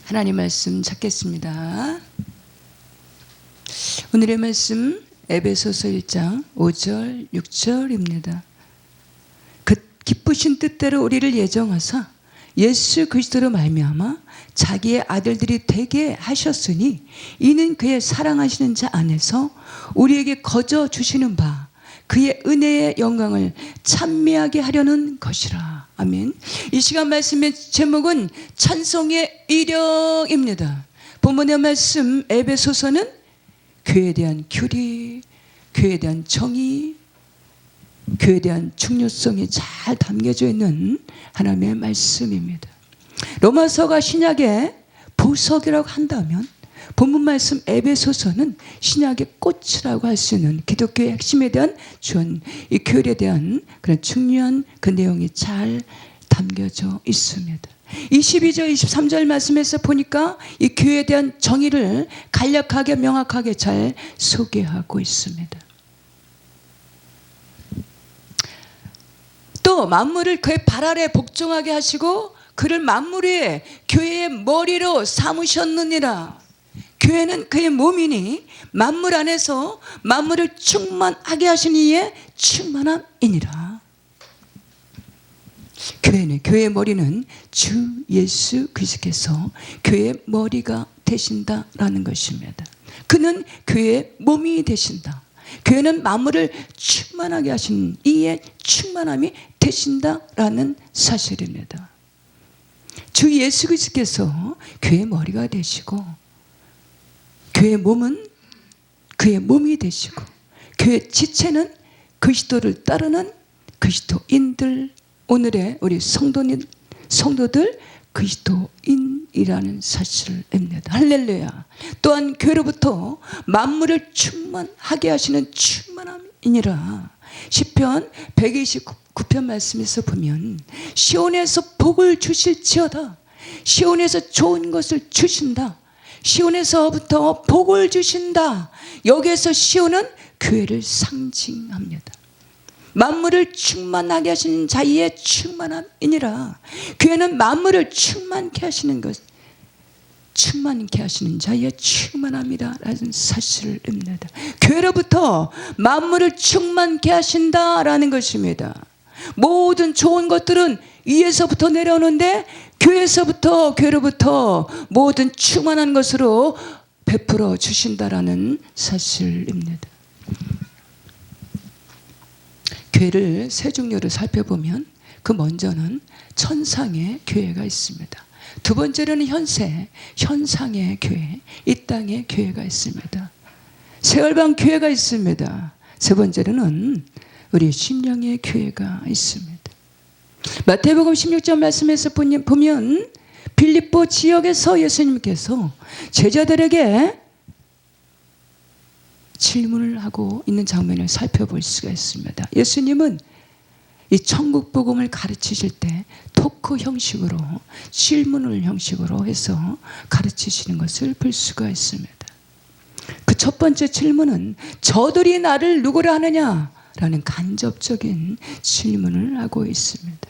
하나님 말씀 찾겠습니다. 오늘의 말씀 에베소서 1장 5절 6절입니다. 그 기쁘신 뜻대로 우리를 예정하사 예수 그리스도로 말미암아 자기의 아들들이 되게 하셨으니 이는 그의 사랑하시는 자 안에서 우리에게 거저 주시는 바 그의 은혜의 영광을 찬미하게 하려는 것이라. 아멘. 이 시간 말씀의 제목은 찬송의 이력입니다. 본문의 말씀 에베소서는 교회에 대한 교리, 교회에 대한 정의, 교회에 대한 중요성이 잘 담겨져 있는 하나님의 말씀입니다. 로마서가 신약의 보석이라고 한다면 본문 말씀 에베소서는 신약의 꽃이라고 할 수 있는 기독교의 핵심에 대한 이 교회에 대한 그런 중요한 그 내용이 잘 담겨져 있습니다. 22절 23절 말씀에서 보니까 이 교회에 대한 정의를 간략하게 명확하게 잘 소개하고 있습니다. 또 만물을 그의 발 아래 복종하게 하시고 그를 만물 위에 교회의 머리로 삼으셨느니라. 교회는 그의 몸이니 만물 안에서 만물을 충만하게 하신 이의 충만함이니라. 교회의 머리는 주 예수 그리스도께서 교회의 머리가 되신다라는 것입니다. 그는 교회의 몸이 되신다. 교회는 만물을 충만하게 하신 이의 충만함이 되신다라는 사실입니다. 주 예수 그리스도께서 교회의 머리가 되시고 교회의 몸은 그의 몸이 되시고 교회 지체는 그리스도를 따르는 그리스도인들, 오늘의 우리 성도들 그리스도인이라는 사실입니다. 할렐루야. 또한 교회로부터 만물을 충만하게 하시는 충만함이니라. 시편 129편 말씀에서 보면 시온에서 복을 주실지어다. 시온에서 좋은 것을 주신다. 시온에서부터 복을 주신다. 여기에서 시온은 교회를 상징합니다. 만물을 충만하게 하시는 자의 충만함이니라. 교회는 만물을 충만케 하시는 것, 충만케 하시는 자의 충만함이라는 사실입니다. 교회로부터 만물을 충만케 하신다라는 것입니다. 모든 좋은 것들은 위에서부터 내려오는데 교회로부터 모든 충만한 것으로 베풀어 주신다라는 사실입니다. 교회를 세 종류를 살펴보면 그 먼저는 천상의 교회가 있습니다. 두 번째로는 현상의 교회, 이 땅의 교회가 있습니다. 세월방 교회가 있습니다. 세 번째로는 우리 심령의 교회가 있습니다. 마태복음 16장 말씀에서 보면 빌립보 지역에서 예수님께서 제자들에게 질문을 하고 있는 장면을 살펴볼 수가 있습니다. 예수님은 이 천국 복음을 가르치실 때 토크 형식으로 질문을 형식으로 해서 가르치시는 것을 볼 수가 있습니다. 그 첫 번째 질문은 저들이 나를 누구라 하느냐? 라는 간접적인 질문을 하고 있습니다.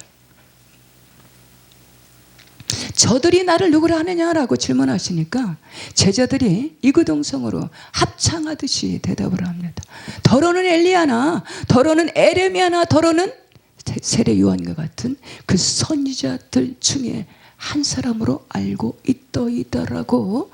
저들이 나를 누구라 하느냐라고 질문하시니까 제자들이 이구동성으로 합창하듯이 대답을 합니다. 더러는 엘리야나, 더러는 에레미야나, 더러는 세례 요한과 같은 그 선지자들 중에 한 사람으로 알고 있더이다라고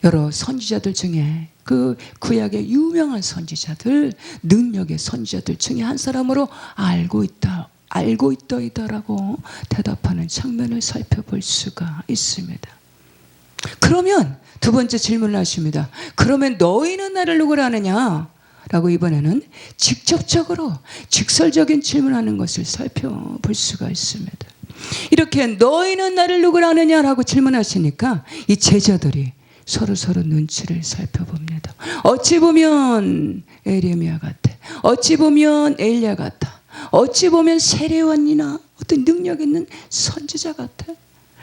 여러 선지자들 중에 그 구약의 유명한 선지자들, 능력의 선지자들 중에 한 사람으로 알고 있더이다라고 대답하는 장면을 살펴볼 수가 있습니다. 그러면 두 번째 질문을 하십니다. 그러면 너희는 나를 누구라 하느냐? 라고 이번에는 직설적인 질문하는 것을 살펴볼 수가 있습니다. 이렇게 너희는 나를 누구라 하느냐라고 질문하시니까 이 제자들이 서로 눈치를 살펴봅니다. 어찌 보면 에레미야 같아. 어찌 보면 엘리야 같아. 어찌 보면 세례요한이나 어떤 능력 있는 선지자 같아.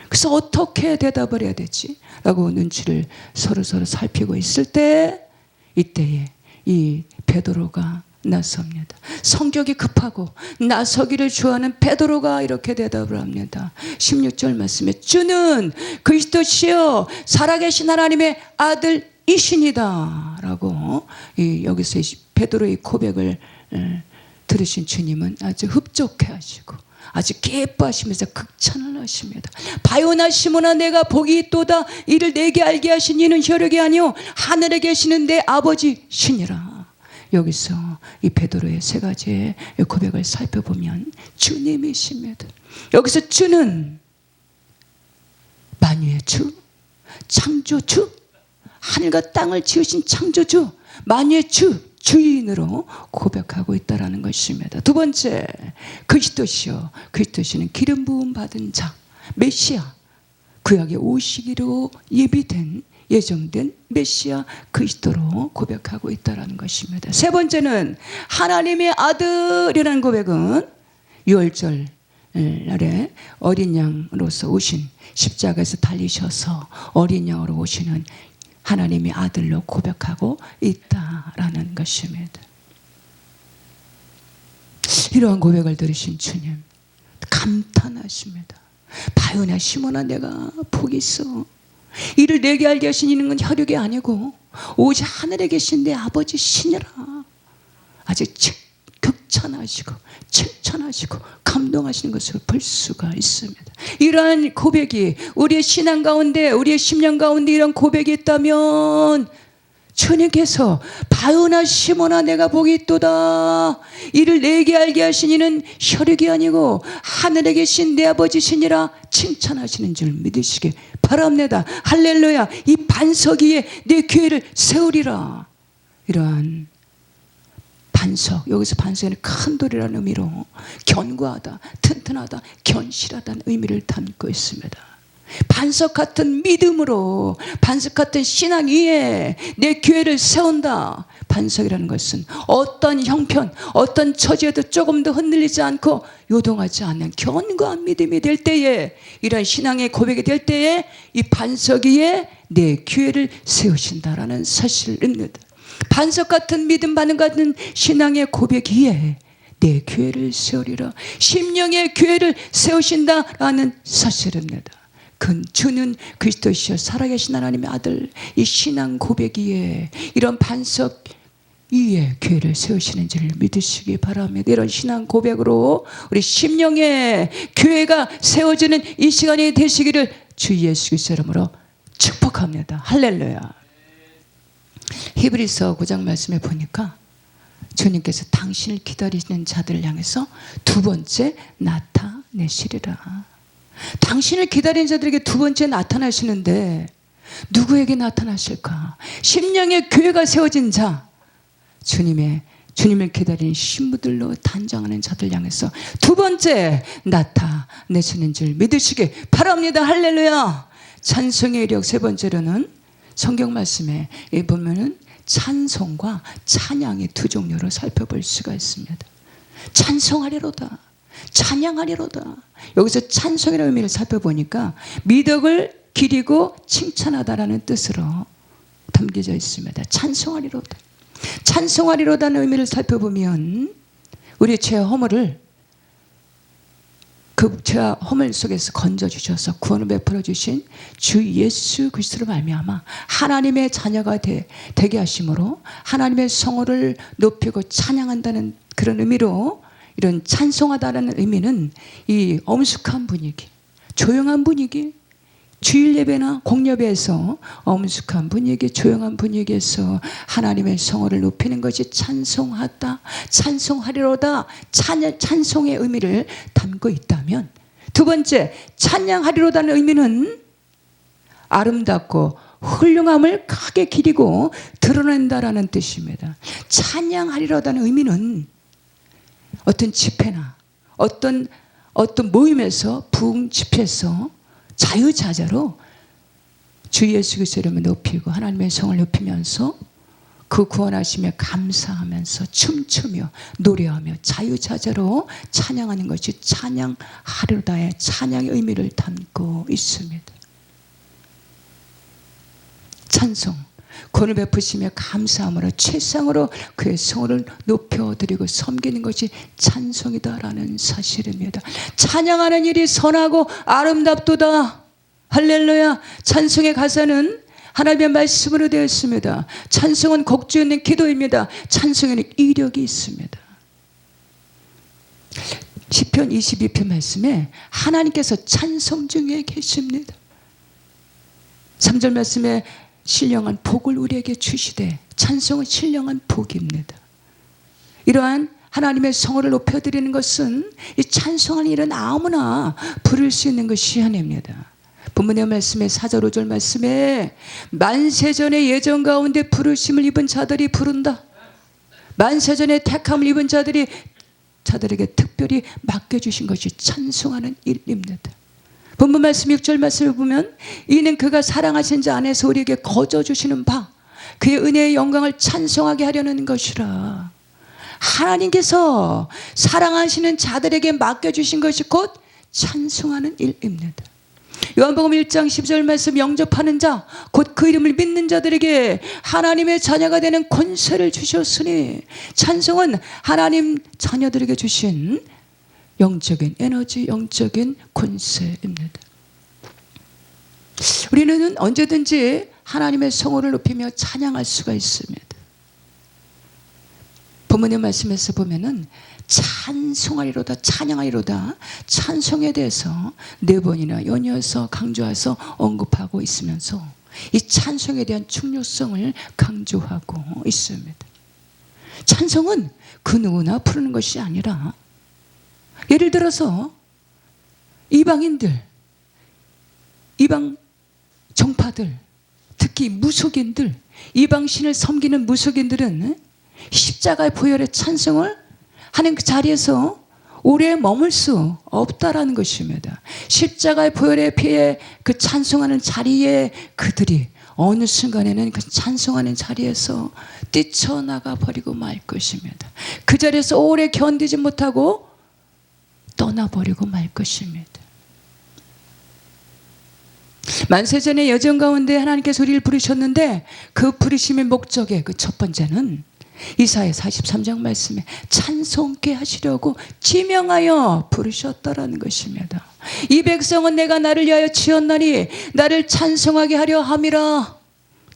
그래서 어떻게 대답을 해야 되지? 라고 눈치를 서로 살피고 있을 때 이때에 이 베드로가 나섭니다. 성격이 급하고 나서기를 좋아하는 베드로가 이렇게 대답을 합니다. 16절 말씀에 주는 그리스도시여 살아계신 하나님의 아들이시니다 라고 여기서 베드로의 고백을 들으신 주님은 아주 흡족해 하시고 아주 기뻐하시면서 극찬을 하십니다. 바요나 시몬아 내가 복이 있도다 이를 내게 알게 하신 이는 혈육이 아니요 하늘에 계시는 내 아버지시니라. 여기서 이 베드로의 세 가지의 고백을 살펴보면 주님이십니다. 여기서 주는 만유의 주, 창조주, 하늘과 땅을 지으신 창조주, 만유의 주, 주인으로 고백하고 있다는 것입니다. 두 번째, 그리스도시요. 그리스도시는 기름 부음 받은 자, 메시아, 구약에 오시기로 예비된 예정된 메시아 그리스도로 고백하고 있다는 것입니다. 세 번째는 하나님의 아들이라는 고백은 유월절 날에 어린 양으로서 오신 십자가에서 달리셔서 어린 양으로 오시는 하나님의 아들로 고백하고 있다라는 것입니다. 이러한 고백을 들으신 주님 감탄하십니다. 바요나 시몬아 내가 복이 있어 이를 내게 알게 하신 이는 혈육이 아니고 오직 하늘에 계신 내 아버지 신이라. 아주 극찬하시고 칭찬하시고 감동하시는 것을 볼 수가 있습니다. 이러한 고백이 우리의 신앙 가운데 우리의 심령 가운데 이런 고백이 있다면 주님께서 바요나 시몬아 내가 복이 있도다 이를 내게 알게 하신 이는 혈육이 아니고 하늘에 계신 내 아버지시니라 칭찬하시는 줄 믿으시기 바랍니다. 할렐루야. 이 반석 위에 내 교회를 세우리라. 이러한 반석, 여기서 반석에는 큰 돌이라는 의미로 견고하다, 튼튼하다, 견실하다는 의미를 담고 있습니다. 반석 같은 믿음으로 반석 같은 신앙 위에 내 교회를 세운다. 반석이라는 것은 어떤 형편 어떤 처지에도 조금 더 흔들리지 않고 요동하지 않는 견고한 믿음이 될 때에 이런 신앙의 고백이 될 때에 이 반석 위에 내 교회를 세우신다라는 사실입니다. 반석 같은 믿음 반응 같은 신앙의 고백 위에 내 교회를 세우리라. 심령의 교회를 세우신다라는 사실입니다. 주는 그리스도시여 살아계신 하나님의 아들. 이 신앙 고백 위에 이런 반석 위에 교회를 세우시는 줄 믿으시기 바랍니다. 이런 신앙 고백으로 우리 심령의 교회가 세워지는 이 시간이 되시기를 주 예수 그리스도 이름으로 축복합니다. 할렐루야. 히브리서 9장 말씀에 보니까 주님께서 당신을 기다리시는 자들을 향해서 두 번째 나타내시리라. 당신을 기다리는 자들에게 두 번째 나타나시는데 누구에게 나타나실까? 심령의 교회가 세워진 자, 주님을 기다리는 신부들로 단장하는 자들 향해서 두 번째 나타내시는 줄 믿으시기 바랍니다. 할렐루야. 찬송의 이력 세 번째로는 성경 말씀에 보면은 찬송과 찬양의 두 종류로 살펴볼 수가 있습니다. 찬송하리로다, 찬양하리로다. 여기서 찬송이라는 의미를 살펴보니까 미덕을 기리고 칭찬하다라는 뜻으로 담겨져 있습니다. 찬송하리로다. 찬송하리로다는 의미를 살펴보면 우리의 죄와 허물을 그 죄와 허물 속에서 건져주셔서 구원을 베풀어 주신 주 예수 그리스도로 말미암아 하나님의 자녀가 되게 하심으로 하나님의 성호를 높이고 찬양한다는 그런 의미로 이런 찬송하다라는 의미는 이 엄숙한 분위기, 조용한 분위기, 주일 예배나 공예배에서 엄숙한 분위기, 조용한 분위기에서 하나님의 성호를 높이는 것이 찬송하다, 찬송하리로다, 찬송의 의미를 담고 있다면, 두 번째 찬양하리로다는 의미는 아름답고 훌륭함을 크게 기리고 드러낸다라는 뜻입니다. 찬양하리로다는 의미는 어떤 집회나 어떤 모임에서 부흥 집회에서 자유자재로 주 예수 그리스도 이름을 높이고 하나님의 성을 높이면서 그 구원하심에 감사하면서 춤추며 노래하며 자유자재로 찬양하는 것이 찬양하리로다의 찬양의 의미를 담고 있습니다. 찬송, 권을 베푸시며 감사함으로 최상으로 그의 성을 높여드리고 섬기는 것이 찬송이다라는 사실입니다. 찬양하는 일이 선하고 아름답도다. 할렐루야. 찬송의 가사는 하나님의 말씀으로 되어 있습니다. 찬송은 곡 있는 기도입니다. 찬송에는 이력이 있습니다. 시편 22편 말씀에 하나님께서 찬송 중에 계십니다. 3절 말씀에 신령한 복을 우리에게 주시되, 찬송은 신령한 복입니다. 이러한 하나님의 성호를 높여드리는 것은 이 찬송하는 일은 아무나 부를 수 있는 것이 아닙니다. 본문의 말씀에 4절 5절 말씀에 만세전의 예정 가운데 부르심을 입은 자들이 부른다. 만세전의 택함을 입은 자들에게 특별히 맡겨주신 것이 찬송하는 일입니다. 본문 말씀 6절 말씀을 보면 이는 그가 사랑하신 자 안에서 우리에게 거저주시는 바 그의 은혜의 영광을 찬송하게 하려는 것이라. 하나님께서 사랑하시는 자들에게 맡겨주신 것이 곧 찬송하는 일입니다. 요한복음 1장 10절 말씀 영접하는 자 곧 그 이름을 믿는 자들에게 하나님의 자녀가 되는 권세를 주셨으니, 찬송은 하나님 자녀들에게 주신 영적인 에너지, 영적인 권세입니다. 우리는 언제든지 하나님의 성호를 높이며 찬양할 수가 있습니다. 본문의 말씀에서 보면은 찬송하리로다, 찬양하리로다, 찬송에 대해서 4번이나 연이어서 강조해서 언급하고 있으면서 이 찬송에 대한 중요성을 강조하고 있습니다. 찬송은 그 누구나 부르는 것이 아니라, 예를 들어서 이방인들, 이방 정파들, 특히 무속인들, 이방신을 섬기는 무속인들은 십자가의 보혈의 찬송을 하는 그 자리에서 오래 머물 수 없다라는 것입니다. 십자가의 보혈의 피에 그 찬송하는 자리에 그들이 어느 순간에는 그 찬송하는 자리에서 뛰쳐나가 버리고 말 것입니다. 그 자리에서 오래 견디지 못하고 떠나버리고 말 것입니다. 만세전의 여정 가운데 하나님께서 우리를 부르셨는데, 그 부르심의 목적의 그 첫 번째는 이사야 43장 말씀에 찬송케 하시려고 지명하여 부르셨다라는 것입니다. 이 백성은 내가 나를 위하여 지었나니 나를 찬송하게 하려 함이라.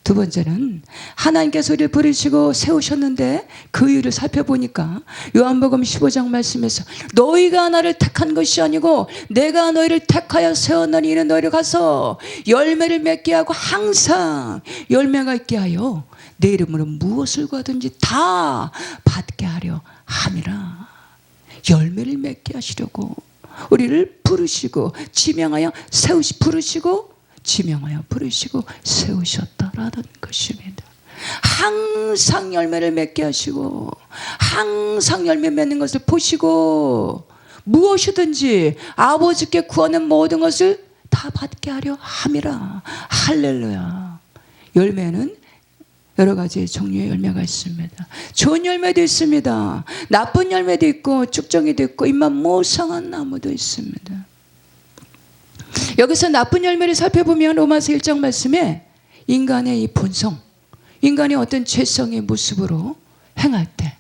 두 번째는 하나님께서 우리를 부르시고 세우셨는데 그 이유를 살펴보니까 요한복음 15장 말씀에서 너희가 나를 택한 것이 아니고 내가 너희를 택하여 세웠나니 이는 너희를 가서 열매를 맺게 하고 항상 열매가 있게 하여 내 이름으로 무엇을 구하든지 다 받게 하려 함이라. 열매를 맺게 하시려고 우리를 부르시고 지명하여 부르시고 지명하여 부르시고 세우셨다라는 것입니다. 항상 열매를 맺게 하시고 항상 열매 맺는 것을 보시고 무엇이든지 아버지께 구하는 모든 것을 다 받게 하려 함이라. 할렐루야. 열매는 여러 가지 종류의 열매가 있습니다. 좋은 열매도 있습니다. 나쁜 열매도 있고 쭉정이도 있고 입맛 모성한 나무도 있습니다. 여기서 나쁜 열매를 살펴보면 로마서 1장 말씀에 인간의 이 본성, 인간의 어떤 죄성의 모습으로 행할 때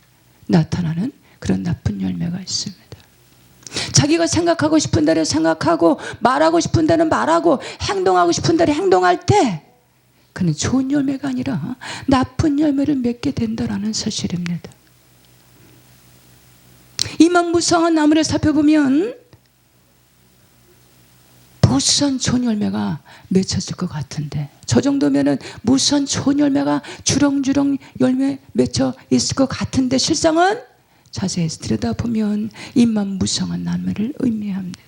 나타나는 그런 나쁜 열매가 있습니다. 자기가 생각하고 싶은 대로 생각하고 말하고 싶은 대로 말하고 행동하고 싶은 대로 행동할 때 그는 좋은 열매가 아니라 나쁜 열매를 맺게 된다는 사실입니다. 이만 무성한 나무를 살펴보면 무수한 좋은 열매가 맺혀질 것 같은데, 저 정도면은 무수한 좋은 열매가 주렁주렁 열매 맺혀 있을 것 같은데 실상은 자세히 들여다보면 잎만 무성한 나무를 의미합니다.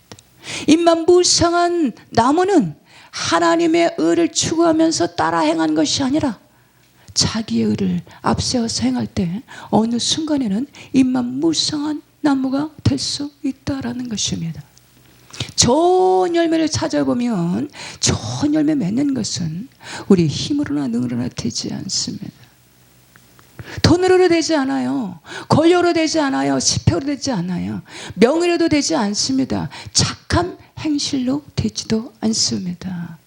잎만 무성한 나무는 하나님의 의를 추구하면서 따라 행한 것이 아니라 자기의 의를 앞세워서 행할 때 어느 순간에는 잎만 무성한 나무가 될 수 있다라는 것입니다. 좋은 열매를 찾아보면 좋은 열매 맺는 것은 우리 힘으로나 능으로나 되지 않습니다. 돈으로 되지 않아요. 권력으로 되지 않아요. 지표로 되지 않아요. 명예로도 되지 않습니다. 착한 행실로 되지도 않습니다.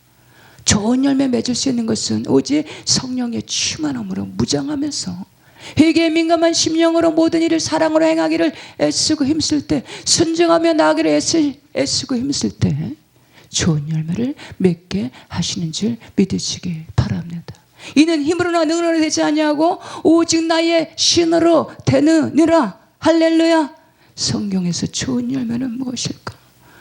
좋은 열매 맺을 수 있는 것은 오직 성령의 충만함으로 무장하면서 회개에 민감한 심령으로 모든 일을 사랑으로 행하기를 애쓰고 힘쓸 때, 순종하며 나아가기를 애쓰고 힘쓸 때 좋은 열매를 맺게 하시는 줄 믿으시기 바랍니다. 이는 힘으로나 능으로나 되지 아니하고 오직 나의 신으로 되느니라. 할렐루야. 성경에서 좋은 열매는 무엇일까?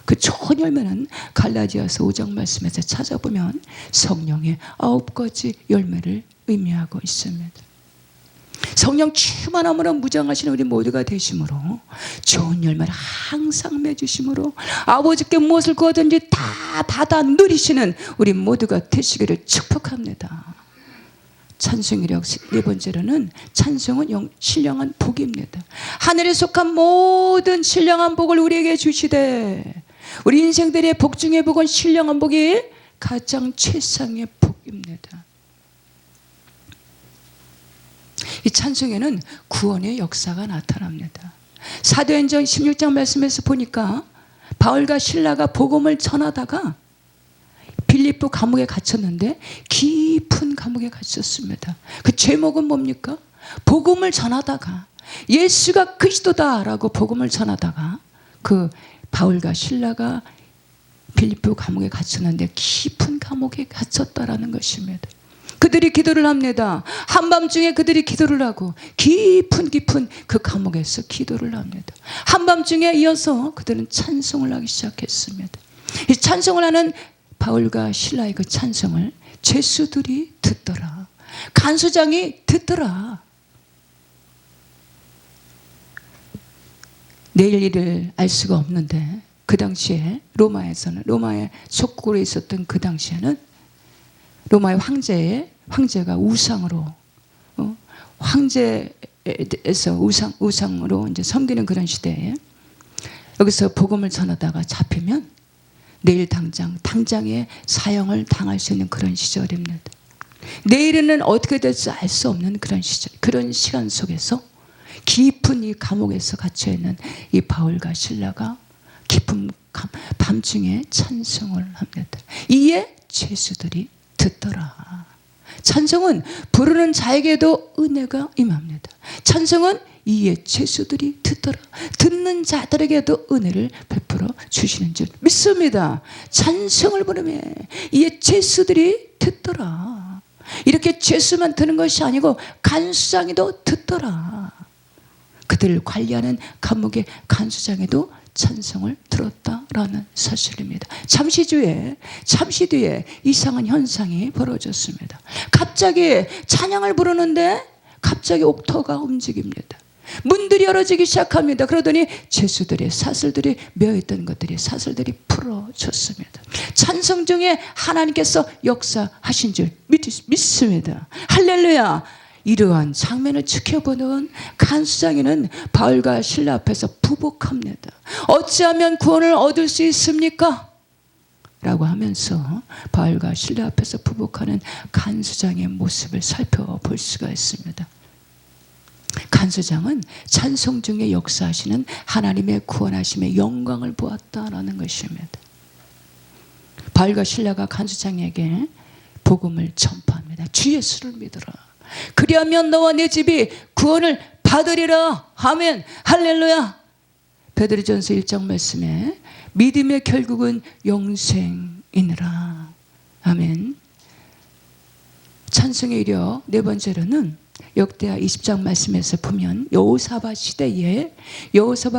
그 좋은 열매는 갈라디아서 5장 말씀에서 찾아보면 성령의 9가지 열매를 의미하고 있습니다. 성령 충만함으로 무장하시는 우리 모두가 되심으로 좋은 열매를 항상 맺으심으로 아버지께 무엇을 구하든지 다 받아 누리시는 우리 모두가 되시기를 축복합니다. 찬송이력 네 번째로는 찬송은 신령한 복입니다. 하늘에 속한 모든 신령한 복을 우리에게 주시되 우리 인생들의 복 중에 복은 신령한 복이 가장 최상의 복입니다. 이 찬송에는 구원의 역사가 나타납니다. 사도행전 16장 말씀에서 보니까 바울과 실라가 복음을 전하다가 빌립보 감옥에 갇혔는데 깊은 감옥에 갇혔습니다. 그 제목은 뭡니까? 복음을 전하다가 예수가 그리스도다라고 복음을 전하다가 그 바울과 실라가 빌립보 감옥에 갇혔는데 깊은 감옥에 갇혔다라는 것입니다. 그들이 기도를 합니다. 한밤중에 그들이 기도를 하고 깊은 그 감옥에서 기도를 합니다. 한밤중에 이어서 그들은 찬송을 하기 시작했습니다. 이 찬송을 하는 바울과 실라의 그 찬송을 죄수들이 듣더라. 간수장이 듣더라. 내일 일을 알 수가 없는데 그 당시에 로마의 속국으로 있었던 그 당시에는 로마의 황제가 우상으로 황제에서 우상으로 이제 섬기는 그런 시대에 여기서 복음을 전하다가 잡히면 내일 당장에 사형을 당할 수 있는 그런 시절입니다. 내일은 어떻게 될지 알 수 없는 그런 시절, 그런 시간 속에서 깊은 이 감옥에서 갇혀 있는 이 바울과 실라가 깊은 밤중에 찬송을 합니다. 이에 죄수들이 듣더라. 찬송은 부르는 자에게도 은혜가 임합니다. 찬송은 이에 죄수들이 듣더라. 듣는 자들에게도 은혜를 베풀어 주시는 줄 믿습니다. 찬송을 부르며 이에 죄수들이 듣더라. 이렇게 죄수만 듣는 것이 아니고 간수장이도 듣더라. 그들을 관리하는 감옥의 간수장에도 찬송을 들었다라는 사실입니다. 잠시 뒤에 이상한 현상이 벌어졌습니다. 갑자기 찬양을 부르는데 갑자기 옥토가 움직입니다. 문들이 열어지기 시작합니다. 그러더니 죄수들의 사슬들이 메어있던 것들이 사슬들이 풀어졌습니다. 찬송 중에 하나님께서 역사하신 줄 믿습니다. 할렐루야. 이러한 장면을 지켜보는 간수장에는 바울과 실라 앞에서 부복합니다. 어찌하면 구원을 얻을 수 있습니까? 라고 하면서 바울과 실라 앞에서 부복하는 간수장의 모습을 살펴볼 수가 있습니다. 간수장은 찬송 중에 역사하시는 하나님의 구원하심의 영광을 보았다라는 것입니다. 바울과 실라가 간수장에게 복음을 전파합니다. 주 예수를 믿어라. 그리하면 너와 내 집이 구원을 받으리라. 아멘. 할렐루야. 베드로전서 1장 말씀에 믿음의 결국은 영생이니라. 아멘. 찬송의 이력 네 번째로는 역대하 20장 말씀에서 보면 여호사밧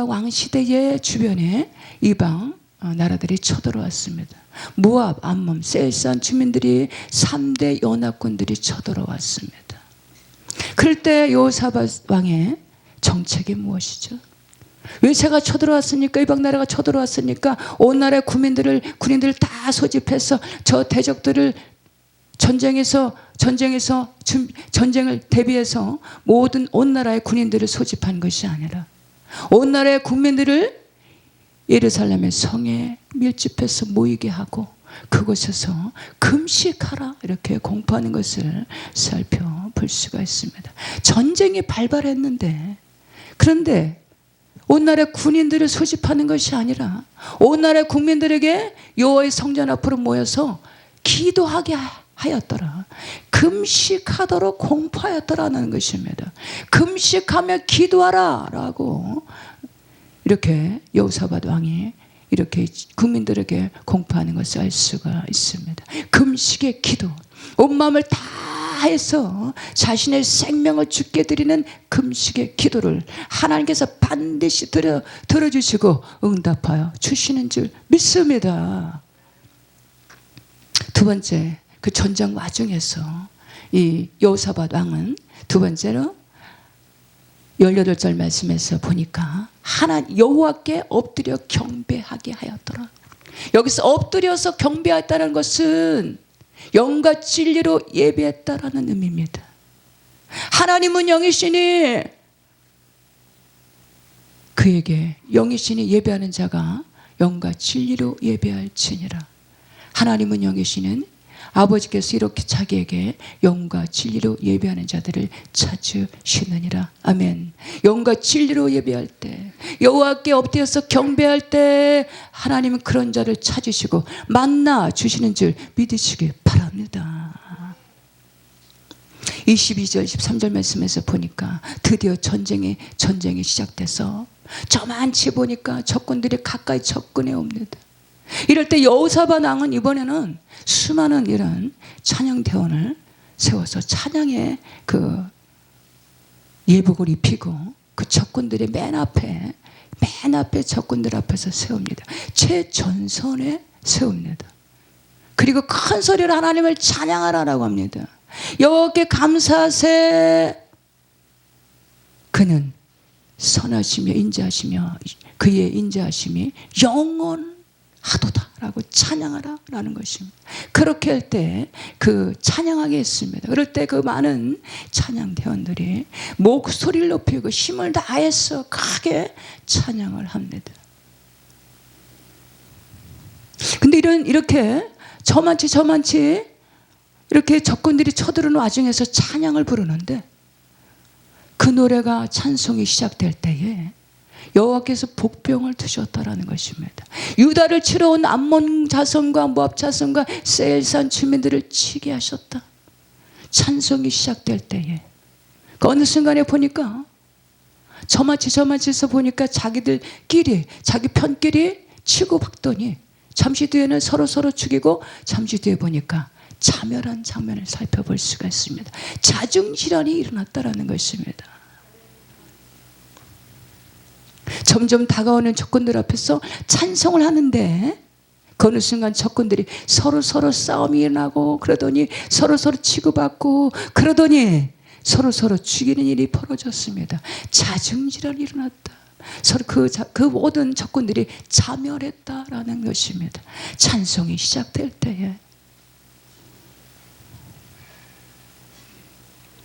왕 시대의 주변에 이방 나라들이 쳐들어왔습니다. 모압, 암몬, 세일산 주민들이 3대 연합군들이 쳐들어왔습니다. 그럴 때 여호사밧 왕의 정책이 무엇이죠? 왜 제가 쳐들어왔으니까, 이방 나라가 쳐들어왔으니까 온 나라의 군인들을 다 소집해서 저 대적들을 전쟁을 대비해서 모든 온 나라의 군인들을 소집한 것이 아니라 온 나라의 국민들을 예루살렘의 성에 밀집해서 모이게 하고 그곳에서 금식하라 이렇게 공포하는 것을 살펴볼 수가 있습니다. 전쟁이 발발했는데, 그런데 온 나라의 군인들을 소집하는 것이 아니라 온 나라의 국민들에게 여호와의 성전 앞으로 모여서 기도하게 하였더라. 금식하도록 공포하였더라는 것입니다. 금식하며 기도하라 라고 이렇게 여호사밧 왕이 이렇게 국민들에게 공포하는 것을 알 수가 있습니다. 금식의 기도, 온 마음을 다해서 자신의 생명을 주께 드리는 금식의 기도를 하나님께서 반드시 들어주시고 응답하여 주시는 줄 믿습니다. 두 번째, 그 전쟁 와중에서 이 여호사밧 왕은 두 번째로 18절 말씀에서 보니까 여호와께 엎드려 경배하게 하였더라. 여기서 엎드려서 경배했다는 것은 영과 진리로 예배했다라는 의미입니다. 하나님은 영이시니 그에게 영이시니 예배하는 자가 영과 진리로 예배할지니라. 하나님은 영이시는 아버지께서 이렇게 자기에게 영과 진리로 예배하는 자들을 찾으시느니라. 아멘. 영과 진리로 예배할 때, 여호와께 엎드려서 경배할 때 하나님은 그런 자를 찾으시고 만나 주시는 줄 믿으시길 바랍니다. 22절 23절 말씀에서 보니까 드디어 전쟁이 시작돼서 저만치 보니까 적군들이 가까이 접근해 옵니다. 이럴 때 여호사밧 왕은 이번에는 수많은 이런 찬양대원을 세워서 찬양의 그 예복을 입히고 그 적군들의 맨 앞에 적군들 앞에서 세웁니다. 최전선에 세웁니다. 그리고 큰 소리로 하나님을 찬양하라라고 합니다. 여호와께 감사하세. 그는 선하시며 인자하시며 그의 인자하심이 영원하도다라고 찬양하라라는 것입니다. 그렇게 할 때 그 찬양하게 했습니다. 그럴 때 그 많은 찬양대원들이 목소리를 높이고 힘을 다해서 크게 찬양을 합니다. 근데 이렇게 저만치 이렇게 적군들이 쳐들어오는 와중에서 찬양을 부르는데 그 노래가 찬송이 시작될 때에 여호와께서 복병을 드셨다라는 것입니다. 유다를 치러 온 암몬 자손과 모압 자손과 세일산 주민들을 치게 하셨다. 찬송이 시작될 때에 그 어느 순간에 보니까 저마치서 보니까 자기들끼리 자기 편끼리 치고 박더니 잠시 뒤에는 서로 죽이고 잠시 뒤에 보니까 자멸한 장면을 살펴볼 수가 있습니다. 자중질환이 일어났다라는 것입니다. 점점 다가오는 적군들 앞에서 찬송을 하는데 그 어느 순간 적군들이 서로 싸움이 일어나고 그러더니 서로 치고받고 그러더니 서로 죽이는 일이 벌어졌습니다. 자중질환이 일어났다. 서로 그 모든 적군들이 자멸했다라는 것입니다. 찬송이 시작될 때에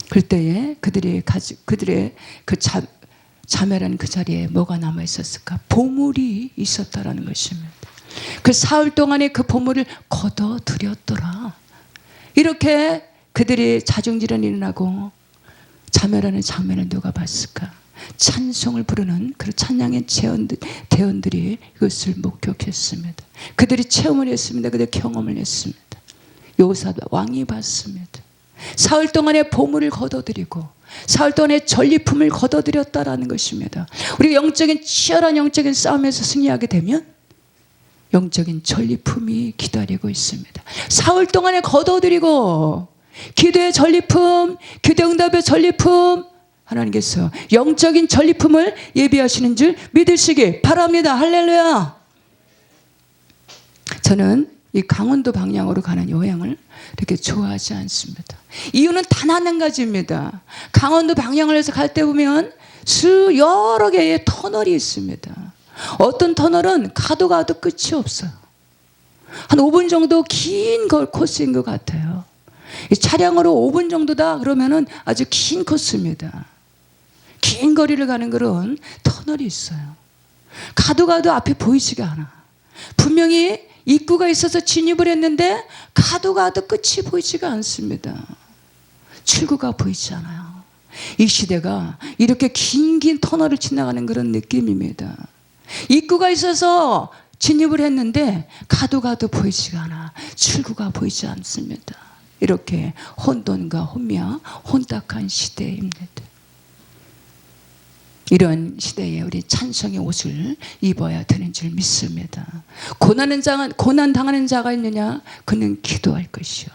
그때에 그들의 그 자멸한 그 자리에 뭐가 남아 있었을까? 보물이 있었다라는 것입니다. 그 사흘 동안에 그 보물을 거둬들였더라. 이렇게 그들이 자중질환이 일어나고 자멸하는 장면을 누가 봤을까? 찬송을 부르는 그 찬양의 대원들이 이것을 목격했습니다. 그들이 체험을 했습니다. 그들이 경험을 했습니다. 여호사밧 왕이 봤습니다. 사흘 동안의 보물을 거둬들이고 사흘 동안의 전리품을 거둬들였다라는 것입니다. 우리가 치열한 영적인 싸움에서 승리하게 되면 영적인 전리품이 기다리고 있습니다. 사흘 동안에 거둬들이고 기도의 전리품, 기도 응답의 전리품, 하나님께서 영적인 전리품을 예비하시는 줄 믿으시기 바랍니다. 할렐루야. 저는 이 강원도 방향으로 가는 여행을 이렇게 좋아하지 않습니다. 이유는 단 한 가지입니다. 강원도 방향을 해서 갈 때 보면 여러 개의 터널이 있습니다. 어떤 터널은 가도 끝이 없어요. 한 5분 정도 긴 코스인 것 같아요. 차량으로 5분 정도다 그러면은 아주 긴 코스입니다. 긴 거리를 가는 그런 터널이 있어요. 가도 앞이 보이지가 않아. 분명히 입구가 있어서 진입을 했는데 가도 끝이 보이지가 않습니다. 출구가 보이지 않아요. 이 시대가 이렇게 긴 터널을 지나가는 그런 느낌입니다. 입구가 있어서 진입을 했는데 가도 보이지가 않아. 출구가 보이지 않습니다. 이렇게 혼돈과 혼미와 혼탁한 시대입니다. 이런 시대에 우리 찬송의 옷을 입어야 되는 줄 믿습니다. 고난 당하는 자가 있느냐? 그는 기도할 것이요.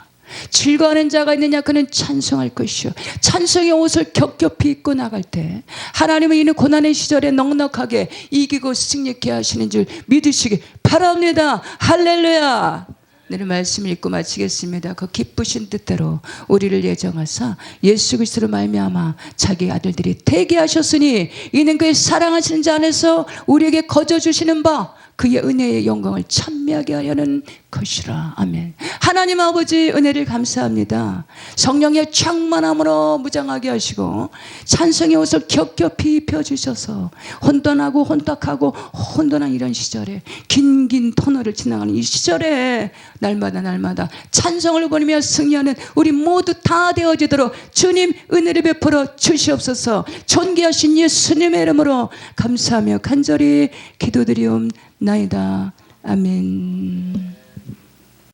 즐거워하는 자가 있느냐? 그는 찬송할 것이요. 찬송의 옷을 겹겹이 입고 나갈 때 하나님은 이는 고난의 시절에 넉넉하게 이기고 승리케 하시는 줄 믿으시기 바랍니다. 할렐루야. 오늘 말씀 읽고 마치겠습니다. 그 기쁘신 뜻대로 우리를 예정하사 예수 그리스도로 말미암아 자기 아들들이 되게 하셨으니 이는 그의 사랑하시는 자 안에서 우리에게 거저 주시는 바 그의 은혜의 영광을 찬미하게 하려는 것이라. 아멘. 하나님 아버지 은혜를 감사합니다. 성령의 충만함으로 무장하게 하시고 찬송의 옷을 겹겹이 입혀주셔서 혼돈하고 혼탁하고 혼돈한 이런 시절에 긴 터널을 지나가는 이 시절에 날마다 찬송을 보내며 승리하는 우리 모두 다 되어지도록 주님 은혜를 베풀어 주시옵소서. 존귀하신 예수님의 이름으로 감사하며 간절히 기도드리옵나이다. 아멘.